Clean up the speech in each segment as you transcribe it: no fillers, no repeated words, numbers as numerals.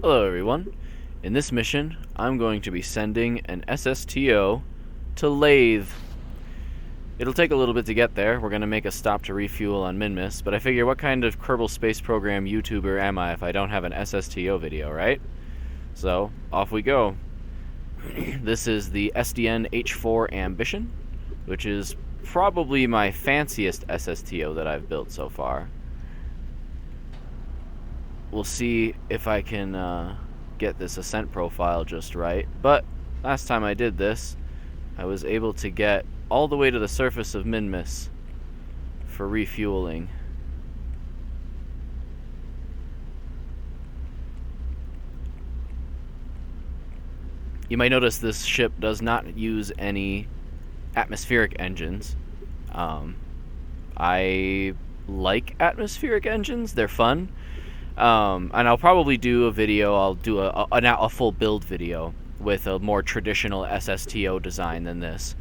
Hello everyone. In this mission, I'm going to be sending an SSTO to Laythe. It'll take a little bit to get there. We're going to make a stop to refuel on Minmus, but I figure what kind of Kerbal Space Program YouTuber am I if I don't have an SSTO video, right? So, off we go. This is the SDN-H4 Ambition, which is probably my fanciest SSTO that I've built so far. We'll see if I can get this Ascent profile just right, but last time I did this, I was able to get all the way to the surface of Minmus for refueling. You might notice this ship does not use any atmospheric engines. I like atmospheric engines, they're fun. And I'll probably do a video, I'll do a full build video with a more traditional SSTO design than this.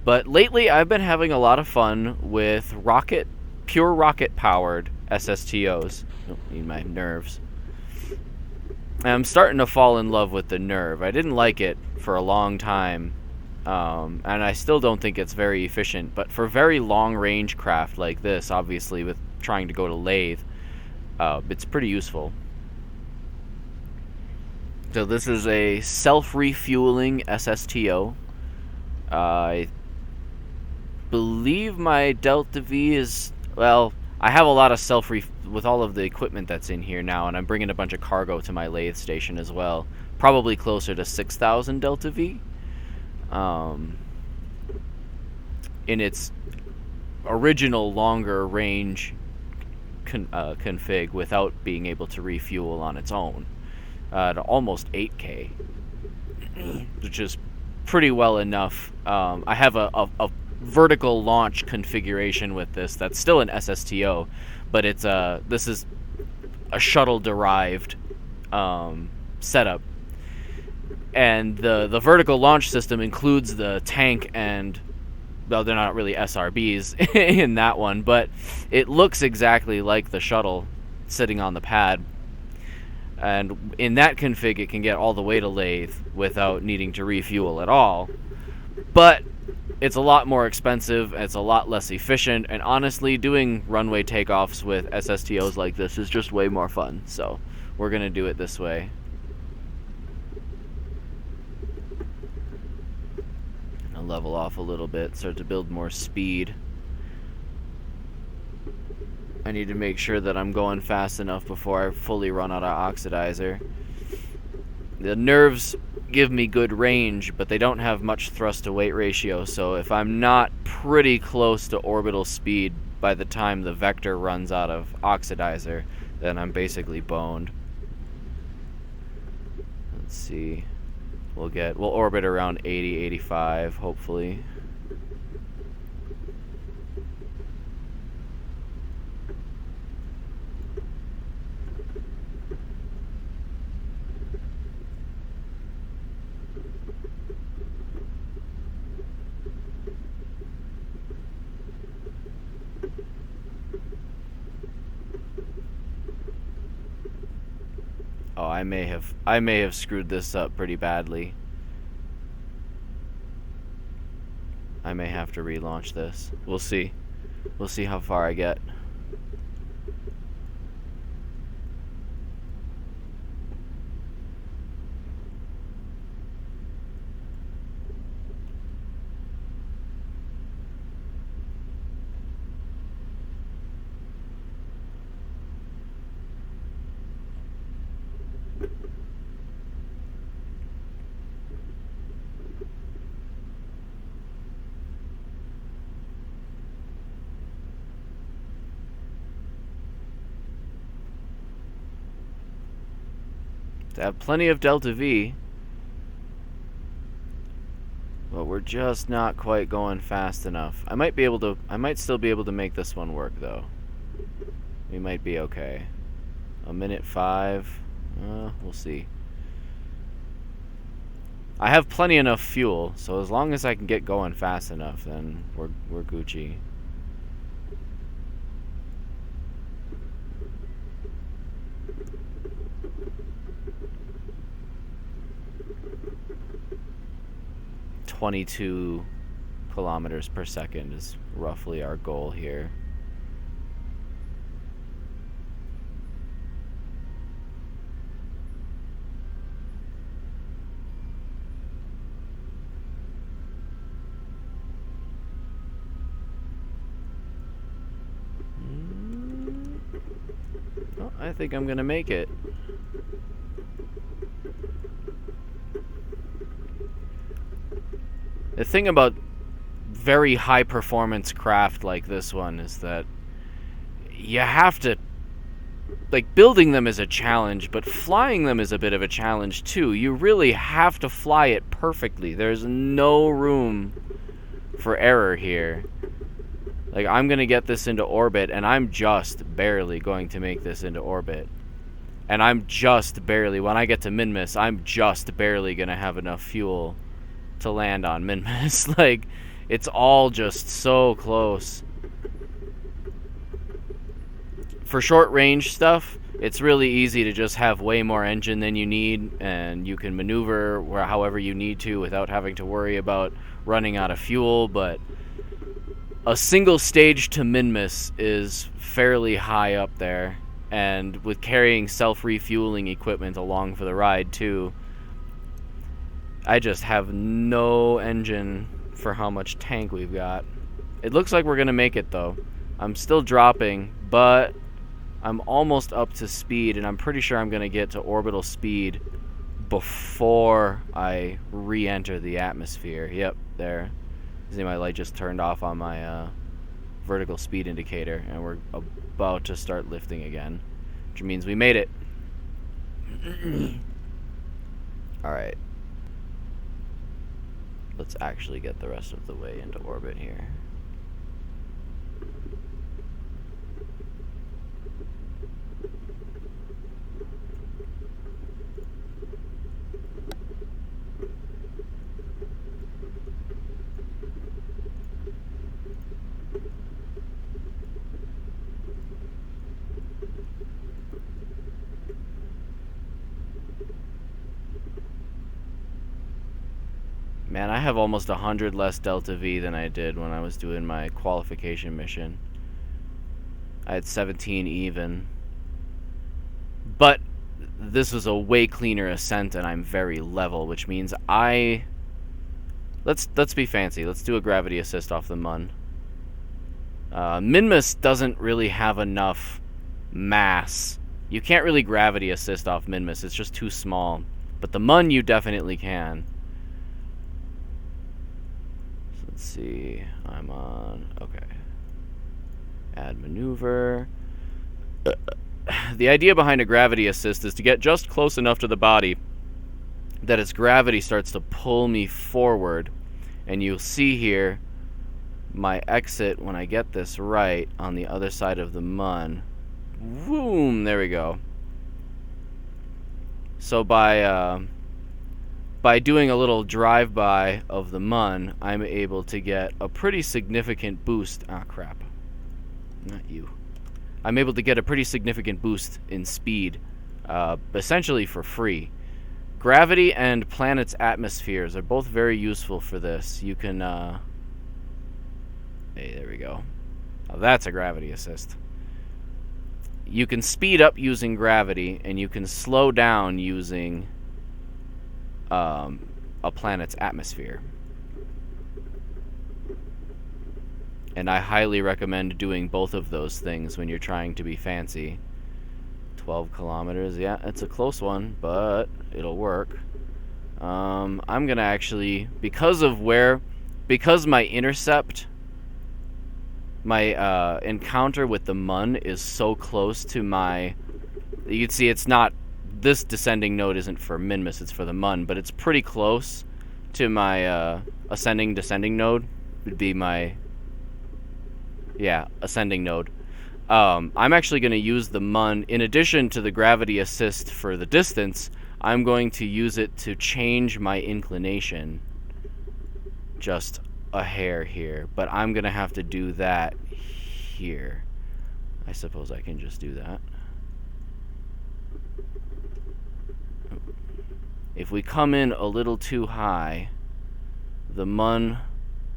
But lately I've been having a lot of fun with pure rocket powered SSTOs. Oh, need my nerves. And I'm starting to fall in love with the nerve. I didn't like it for a long time, and I still don't think it's very efficient, but for very long range craft like this, obviously with trying to go to Laythe, it's pretty useful. So this is a self-refueling SSTO. I believe my Delta V is, well, I have a lot of with all of the equipment that's in here now, and I'm bringing a bunch of cargo to my Laythe station as well. Probably closer to 6,000 Delta V. In its original longer range config without being able to refuel on its own, to almost 8K, which is pretty well enough. I have a vertical launch configuration with this that's still an SSTO, but it's this is a shuttle derived setup, and the vertical launch system includes the tank and, well, they're not really SRBs in that one, but it looks exactly like the shuttle sitting on the pad. And in that config, it can get all the way to Laythe without needing to refuel at all. But it's a lot more expensive, it's a lot less efficient, and honestly, doing runway takeoffs with SSTOs like this is just way more fun. So we're going to do it this way. Level off a little bit, start to build more speed. I need to make sure that I'm going fast enough before I fully run out of oxidizer. The nerves give me good range, but they don't have much thrust to weight ratio, so if I'm not pretty close to orbital speed by the time the vector runs out of oxidizer, then I'm basically boned. Let's see. We'll orbit around 80, 85, hopefully. Oh, I may have screwed this up pretty badly. I may have to relaunch this. We'll see. We'll see how far I get. I have plenty of Delta V, but we're just not quite going fast enough. I might still be able to make this one work though. We might be okay. A minute 5, we'll see. I have plenty enough fuel, so as long as I can get going fast enough, then we're Gucci. ...22 kilometers per second is roughly our goal here. Oh, I think I'm gonna make it. The thing about very high performance craft like this one is that you have to, like, building them is a challenge, but flying them is a bit of a challenge too. You really have to fly it perfectly. There's no room for error here. Like, I'm gonna get this into orbit, and I'm just barely going to make this into orbit. And I'm just barely, when I get to Minmus, I'm just barely gonna have enough fuel to land on Minmus. Like, it's all just so close. For short range stuff, it's really easy to just have way more engine than you need, and you can maneuver however you need to without having to worry about running out of fuel. But a single stage to Minmus is fairly high up there, and with carrying self-refueling equipment along for the ride too, I just have no engine for how much tank we've got. It looks like we're gonna make it though. I'm still dropping, but I'm almost up to speed, and I'm pretty sure I'm gonna get to orbital speed before I re-enter the atmosphere. Yep, there. See, my light just turned off on my vertical speed indicator, and we're about to start lifting again, which means we made it. Alright. Let's actually get the rest of the way into orbit here. Man, I have almost 100 less Delta V than I did when I was doing my qualification mission. I had 17 even. But this was a way cleaner ascent, and I'm very level, which means let's be fancy. Let's do a gravity assist off the Mun. Minmus doesn't really have enough mass. You can't really gravity assist off Minmus. It's just too small. But the Mun you definitely can. Let's see, I'm on, okay. Add maneuver. The idea behind a gravity assist is to get just close enough to the body that its gravity starts to pull me forward. And you'll see here my exit when I get this right on the other side of the Mun. Boom, there we go. So by doing a little drive-by of the Mun, I'm able to get a pretty significant boost. Ah, crap. Not you. I'm able to get a pretty significant boost in speed, essentially for free. Gravity and planet's atmospheres are both very useful for this. You can, hey, there we go. Now that's a gravity assist. You can speed up using gravity, and you can slow down using a planet's atmosphere. And I highly recommend doing both of those things when you're trying to be fancy. 12 kilometers, yeah, it's a close one, but it'll work. I'm gonna actually, because my intercept, my encounter with the Mun is so close to my, you can see it's not, this descending node isn't for Minmus, it's for the Mun, but it's pretty close to my ascending descending node. Would be my, yeah, ascending node. I'm actually going to use the Mun, in addition to the gravity assist for the distance, I'm going to use it to change my inclination just a hair here, but I'm going to have to do that here. I suppose I can just do that. If we come in a little too high, the Mun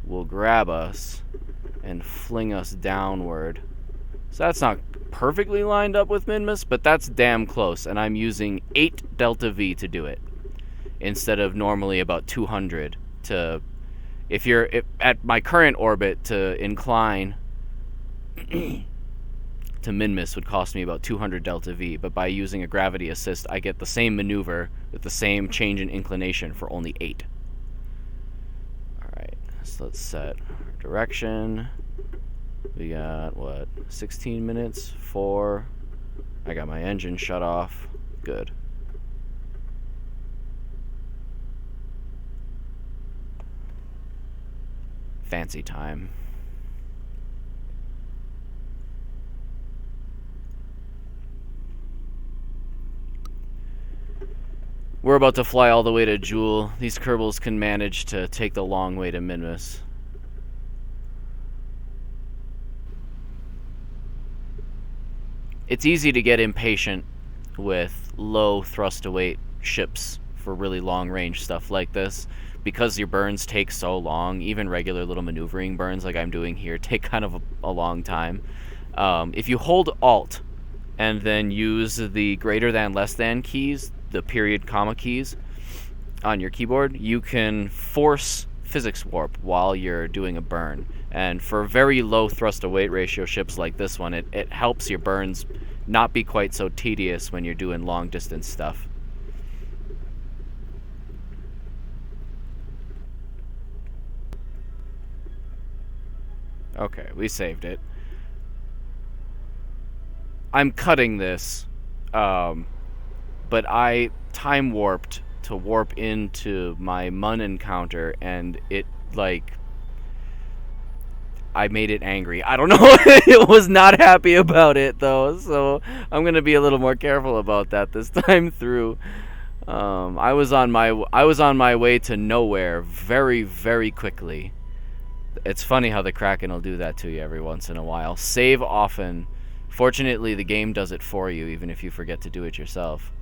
will grab us and fling us downward. So that's not perfectly lined up with Minmus, but that's damn close, and I'm using 8 delta V to do it, instead of normally about 200 to... If at my current orbit, to incline to Minmus would cost me about 200 delta V, but by using a gravity assist, I get the same maneuver with the same change in inclination for only 8. Alright, so let's set our direction. We got, what, 16 minutes? 4. I got my engine shut off. Good. Fancy time. We're about to fly all the way to Joule. These kerbals can manage to take the long way to Minmus. It's easy to get impatient with low thrust to weight ships for really long range stuff like this, because your burns take so long. Even regular little maneuvering burns like I'm doing here take kind of a long time. If you hold Alt and then use the greater than, less than keys, the period, comma keys on your keyboard, you can force physics warp while you're doing a burn. And for very low thrust to weight ratio ships like this one, it helps your burns not be quite so tedious when you're doing long distance stuff. Okay, we saved it. I'm cutting this, but I time warped to warp into my Mun encounter, and it, like, I made it angry. I don't know. It was not happy about it, though, so I'm gonna be a little more careful about that this time through. I was on my way to nowhere very, very quickly. It's funny how the Kraken will do that to you every once in a while. Save often. Fortunately, the game does it for you, even if you forget to do it yourself.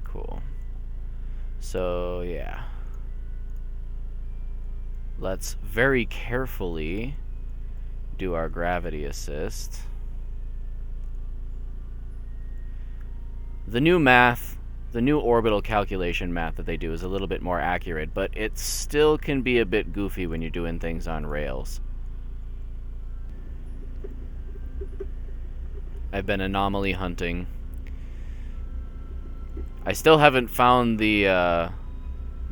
Cool. So, yeah. Let's very carefully do our gravity assist. The new math, the new orbital calculation math that they do is a little bit more accurate, but it still can be a bit goofy when you're doing things on rails. I've been anomaly hunting. I still haven't found the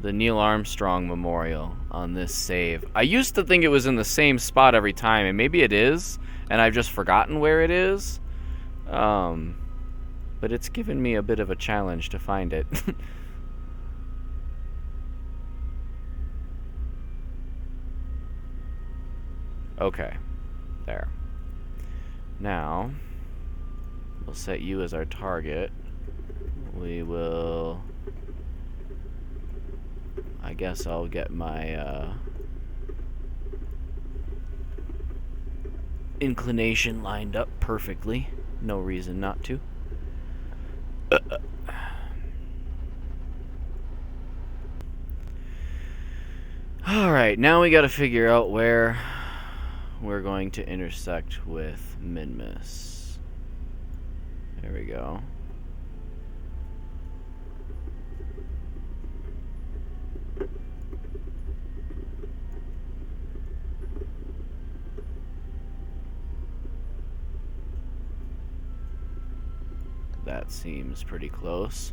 Neil Armstrong Memorial on this save. I used to think it was in the same spot every time, and maybe it is, and I've just forgotten where it is. But it's given me a bit of a challenge to find it. Okay. There. Now, we'll set you as our target. We will... I guess I'll get my inclination lined up perfectly. No reason not to. Alright, now we gotta figure out where we're going to intersect with Minmus. There we go. That seems pretty close.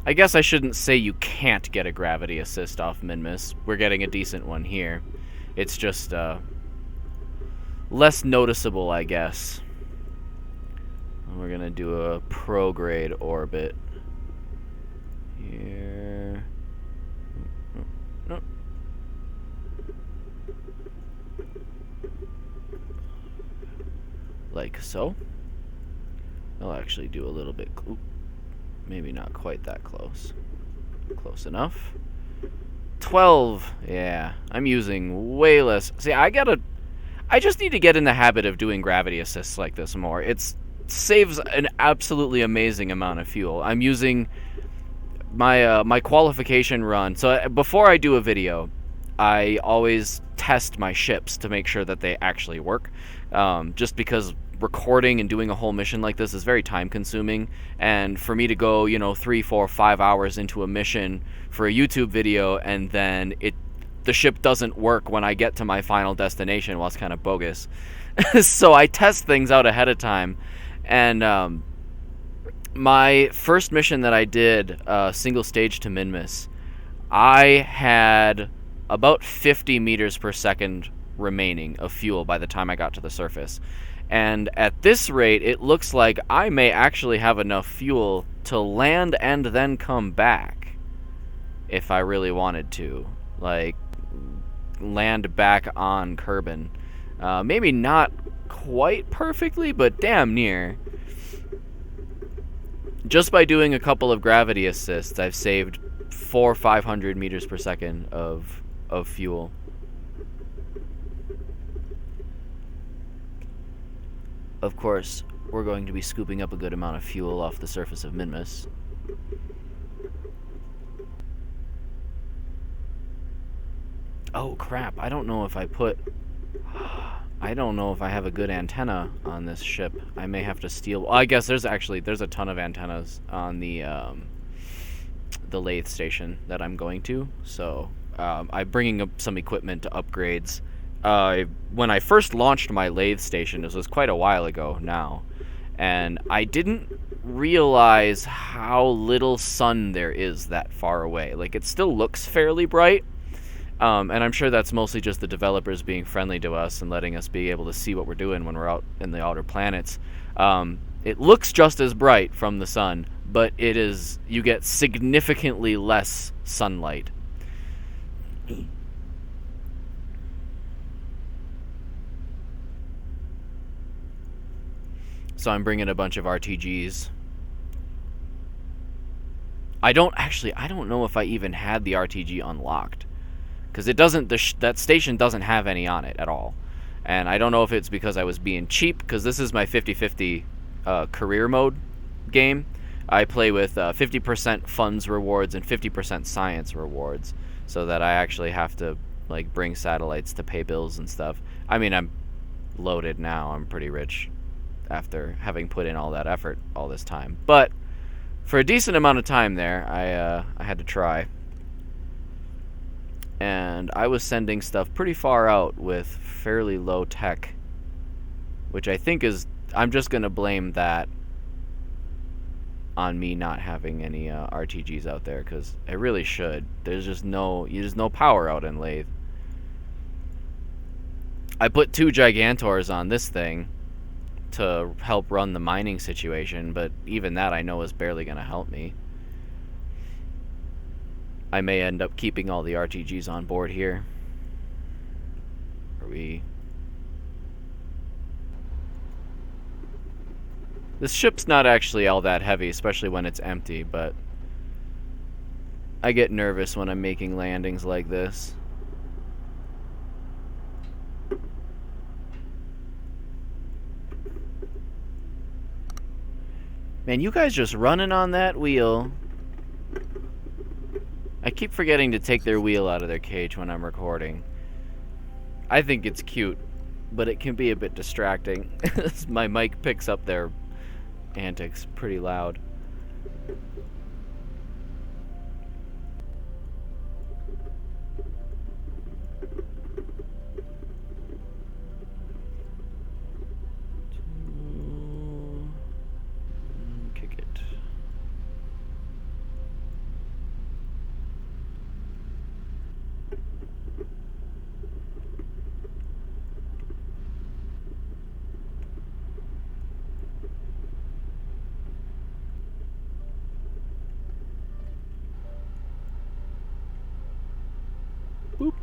I guess I shouldn't say you can't get a gravity assist off Minmus. We're getting a decent one here. It's just less noticeable, I guess. We're gonna do a prograde orbit here. No. Like so. I'll actually do a little bit. Oop, maybe not quite that close. Close enough. 12. Yeah, I'm using way less. See, I just need to get in the habit of doing gravity assists like this more. It saves an absolutely amazing amount of fuel. I'm using my my qualification run. So before I do a video, I always test my ships to make sure that they actually work. Just because recording and doing a whole mission like this is very time consuming, and for me to go, you know, 3, 4, 5 hours into a mission for a YouTube video and then the ship doesn't work when I get to my final destination, well, it's kind of bogus. So I test things out ahead of time, and my first mission that I did, single stage to Minmus, I had about 50 meters per second remaining of fuel by the time I got to the surface. And at this rate, it looks like I may actually have enough fuel to land and then come back if I really wanted to. Like, land back on Kerbin. Maybe not quite perfectly, but damn near. Just by doing a couple of gravity assists, I've saved 400 or 500 meters per second of fuel. Of course, we're going to be scooping up a good amount of fuel off the surface of Minmus. Oh crap, I don't know if I have a good antenna on this ship. I may have to steal. Well, I guess there's a ton of antennas on the Laythe station that I'm going to. So I'm bringing up some equipment to upgrades. When I first launched my Laythe station, this was quite a while ago now, and I didn't realize how little sun there is that far away. Like, it still looks fairly bright. And I'm sure that's mostly just the developers being friendly to us and letting us be able to see what we're doing when we're out in the outer planets. It looks just as bright from the sun, but you get significantly less sunlight. So I'm bringing a bunch of RTGs. I don't know if I even had the RTG unlocked, because it doesn't. That station doesn't have any on it at all, and I don't know if it's because I was being cheap, because this is my 50-50 career mode game. I play with 50% funds rewards and 50% science rewards, so that I actually have to like bring satellites to pay bills and stuff. I mean, I'm loaded now. I'm pretty rich after having put in all that effort all this time, but for a decent amount of time there, I had to try. And I was sending stuff pretty far out with fairly low tech, which I think is, I'm just going to blame that on me not having any RTGs out there, because I really should. There's no power out in Laythe. I put 2 Gigantors on this thing to help run the mining situation, but even that I know is barely going to help me. I may end up keeping all the RTGs on board here. This ship's not actually all that heavy, especially when it's empty, but I get nervous when I'm making landings like this. Man, you guys just running on that wheel. I keep forgetting to take their wheel out of their cage when I'm recording. I think it's cute, but it can be a bit distracting. My mic picks up their antics pretty loud. Kick it. Boop.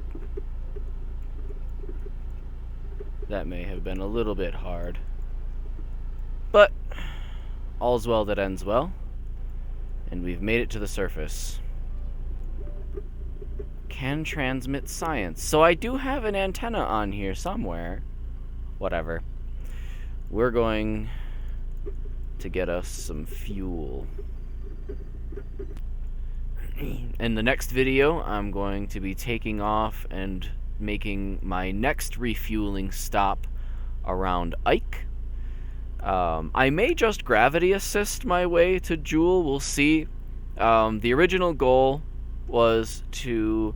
That may have been a little bit hard, but all's well that ends well. And we've made it to the surface. Can transmit science. So I do have an antenna on here somewhere. Whatever. We're going to get us some fuel. In the next video, I'm going to be taking off and making my next refueling stop around Ike. I may just gravity assist my way to Joule. We'll see. The original goal was to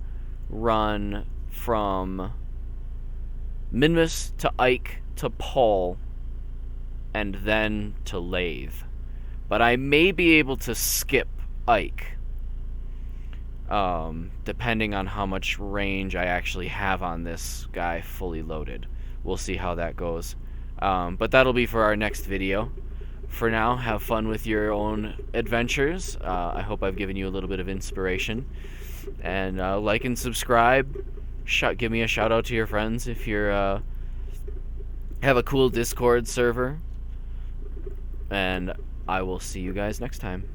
run from Minmus to Ike to Paul and then to Laythe. But I may be able to skip Ike. Depending on how much range I actually have on this guy fully loaded. We'll see how that goes. But that'll be for our next video. For now, have fun with your own adventures. I hope I've given you a little bit of inspiration. And like and subscribe. Give me a shout out to your friends if you're have a cool Discord server. And I will see you guys next time.